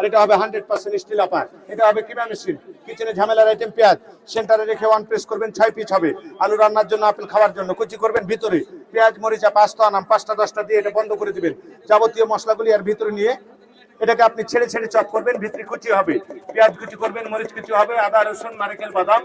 আর এটা হবে 100% স্টিল আপার। এটা হবে কিমা মেশিন, কিচেনে ঝামেলার আইটেম পেঁয়াজ সেন্টারে রেখে ওয়ান প্রেস করবেন, 6 পিস হবে। আলু রান্নার জন্য, আপেল খাওয়ার জন্য কুচি করবেন ভিতরে, পেঁয়াজ মরিচা 5টা আনাম 5টা 10টা দিয়ে এটা বন্ধ করে দিবেন। যাবতীয় মশলাগুলি আর ভিতরে নিয়ে এটাকে আপনি ছেড়ে ছেড়ে চপ করবেন, ভিতরে কুচি হবে, পেঁয়াজ কুচি করবেন, মরিচ কুচি হবে, আদা রসুন নারকেল বাদাম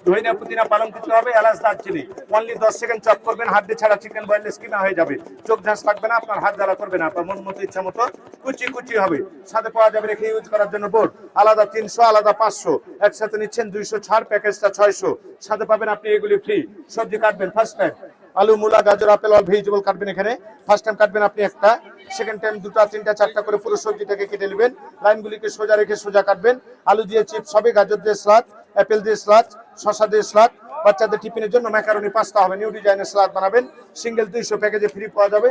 ধনিয়া পুদিনা পালং কুচি হবে, এলাচ দারচিনি। অনলি 10 সেকেন্ড চপ করবেন, হাড্ডি ছাড়া চিকেন বয়েললেস কিমা হয়ে যাবে। চোখ ঝাঁস থাকবে না, আপনার হাত জ্বালা করবে না, আপনার মন মতো ইচ্ছা মতো কুচি কুচি হবে। সাথে পাওয়া যাবে রেখে ইউজ করার জন্য বোর্ড, আলাদা 300 আলাদা 500, একসাথে নিচ্ছেন 200 ছাড়, প্যাকেজটা 600। সাথে পাবেন আপনি এগুলি ফ্রি। সবজি কাটবেন ফার্স্ট টাইম, আলু মূলা গাজর আপেল অল ভেজিটেবল কাটবেন এখানে। ফার্স্ট টাইম কাটবেন আপনি একটা, সেকেন্ড টাইম 2টা 3টা 4টা করে পুরো সবজিটাকে কেটে নেবেন। লাইনগুলিকে সোজা রেখে সোজা কাটবেন। আলু দিয়ে চিপস হবে, গাজর দিয়ে সালাদ, অ্যাপেল দিয়ে সালাদ, শসা দিয়ে সালাদ। বাচ্চাদের টিফিনের জন্য ম্যাকারনি পাস্তা হবে, নিউ ডিজাইনের সালাদ বানাবেন। সিঙ্গেল 200 প্যাকেজে ফ্রি পাওয়া যাবে।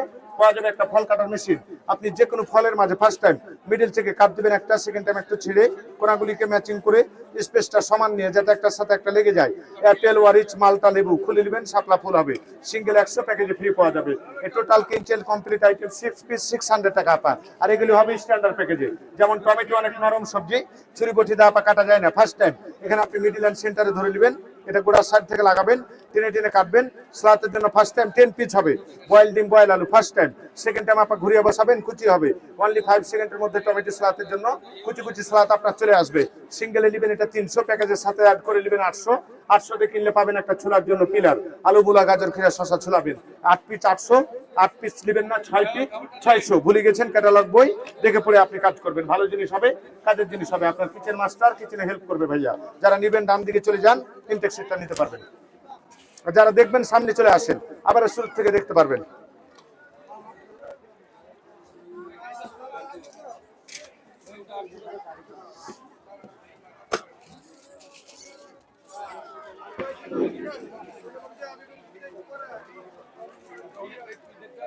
একটা ফল কাটার মেশিন, আপনি যে কোনো ফলের মাঝে ফার্স্ট টাইম মিডল থেকে কাট দিবেন একটা, সেকেন্ড টাইম একটু ছিঁড়ে কোনাগুলিকে ম্যাচিং করে স্পেসটা সমান নিয়ে যাতে একটার সাথে একটা লেগে যায়। অ্যাপেল ওয়ারিচ মালটা লেবু খুলে নেবেন, শাপলা ফুল হবে। সিঙ্গেল 100 প্যাকেজে ফ্রি পাওয়া যাবে। এই টোটাল কিনচেল কমপ্লিট আইটেম 6 পিস 600 টাকা আপা। আর এগুলি হবে স্ট্যান্ডার্ড প্যাকেজে। যেমন টমেটো অনেক নরম সবজি, ছুরি বটি দা আপা কাটা যায় না। ফার্স্ট টাইম এখানে আপনি মিডিল অ্যান্ড সেন্টারে ধরে নেবেন, এটা গোড়ার সাইড থেকে লাগাবেন, টেনে টেনে কাটবেন। সালাতের জন্য ফার্স্ট টাইম 10 পিস হবে, বয়েল ডিম বয়েল আলু ফার্স্ট টাইম। সেকেন্ড টাইম আপনি ঘুরিয়ে বসাবেন, কুচি হবে। অনলি 5 সেকেন্ডের মধ্যে টমেটো সালাতের জন্য কুচি কুচি সালাত আপনার চলে আসবে। সিঙ্গেলে নেবেন এটা 300, প্যাকেজের সাথে অ্যাড করে নেবেন 800। 800 দিয়ে কিনলে পাবেন একটা ছোলার জন্য পিলার, আলু মূলা গাজর খিরা শসা ছোলাবেন। 8 পিস 800, 8 পিস নেবেন না 6 পিস 600। ভুলে গেছেন ক্যাটালগ বই দেখে পড়ে আপনি কাজ করবেন, ভালো জিনিস হবে, কাজের জিনিস হবে। আপনার কিচেন মাস্টার কিচেনে হেল্প করবে ভাইয়া। যারা নেবেন ডান দিকে চলে যান, ইনটেক সিটটা নিতে পারবেন। যারা দেখবেন সামনে চলে আসেন, আবার শুরু থেকে দেখতে পারবেন।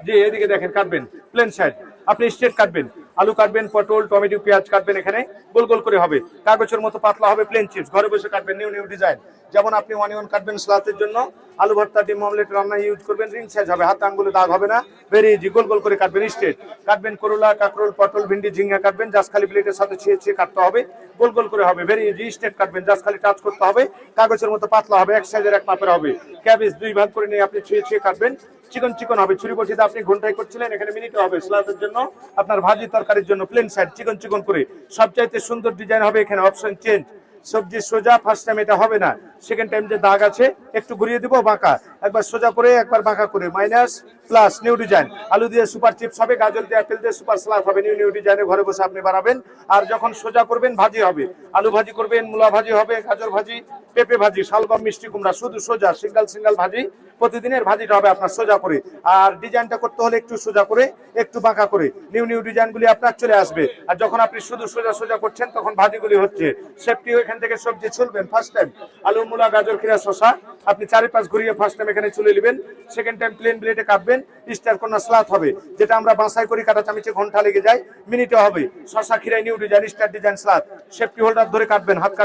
জি এদিকে দেখেন কাটবেন প্লেন সাইড, আপনি স্ট্রেট কাটবেন। আলু কাটবেন, পটল টমেটো পেঁয়াজ কাটবেন, এখানে গোল গোল করে হবে, কাগজের মতো পাতলা হবে। প্লেন চিপস ঘরে বসে কাটবেন, নিউ নিউ ডিজাইন। যেমন আপনি অনিয়ন কাটবেন সালাতের জন্য, আলু ভর্তা ডিম অমলেট রান্না ইউজ করবেন, রিং সাইজ হবে, হাত আঙ্গুলে দাগ হবে না, ভেরি ইজি। গোল গোল করে কাটবেন স্ট্রেট। কাটবেন করলা কাঁকরোল পটল ভিন্ডি ঝিঙ্গা কাটবেন, জাস্ট খালি প্লেটের সাথে ছিঁড়ে ছিঁড়ে কাটতে হবে, গোল গোল করে হবে, ভেরি ইজি। স্ট্রেট কাটবেন, জাস্ট খালি টাচ করতে হবে, কাগজের মতো পাতলা হবে, এক সাইজের এক মাপের হবে। ক্যাবেজ 2 ভাগ করে নিয়ে আপনি ছিঁড়ে ছিঁড়ে কাটবেন, চিকন চিকন হবে। ছুরি বটিতে আপনি ঘন্টায় করছিলেন, এখানে মিনিটে হবে। সালাদের জন্য আপনার ভাজি তরকারির জন্য প্লেন সাইড চিকন চিকন করে। সবচাইতে সুন্দর ডিজাইন হবে এখানে, অপশন চেঞ্জ। সবজি সোজা ফার্স্ট টাইম এটা হবে না, সেকেন্ড টাইম যে দাগ আছে একটু ঘুরিয়ে দিব বাঁকা, একবার সোজা করে একবার বাঁকা করে, মাইনাস প্লাস নিউ ডিজাইন। আলু দিয়ে সুপার চিপস হবে, গাজর দিয়ে অ্যাপেল দিয়ে সুপার সালাদ হবে, নিউ নিউ ডিজাইনে ঘরে বসে আপনি বানাবেন। আর যখন সোজা করবেন ভাজি হবে, আলু ভাজি করবেন, মূলা ভাজি হবে, গাজর ভাজি, পেঁপে ভাজি, শালগম মিষ্টি কুমড়া, শুধু সোজা সিঙ্গেল সিঙ্গেল ভাজি। প্রতিদিনের ভাজিটা হবে আপনার সোজা করে। আর ডিজাইনটা করতে হলে একটু সোজা করে একটু বাঁকা করে, নিউ নিউ ডিজাইনগুলি আপনার চলে আসবে। আর যখন আপনি শুধু সোজা সোজা করছেন তখন ভাজিগুলি হচ্ছে। সেফটিও এখান থেকে সবজি ছুলবেন। ফার্স্ট টাইম আলু মূলা গাজর খিরা শসা আপনি 4-5 ঘুরিয়ে ফার্স্ট টাইম এখানে চলে নেবেন। সেকেন্ড টাইম প্লেন ব্লেডে কাটবেন, স্টার কোনা সালাদ হবে, যেটা আমরা বাসায় করি কাটা চামিচে ঘন্টা লেগে যায়, মিনিটে হবে। শসা Khirai new design star design সালাদ। সেফটি হোল্ডার ধরে কাটবেন, হাত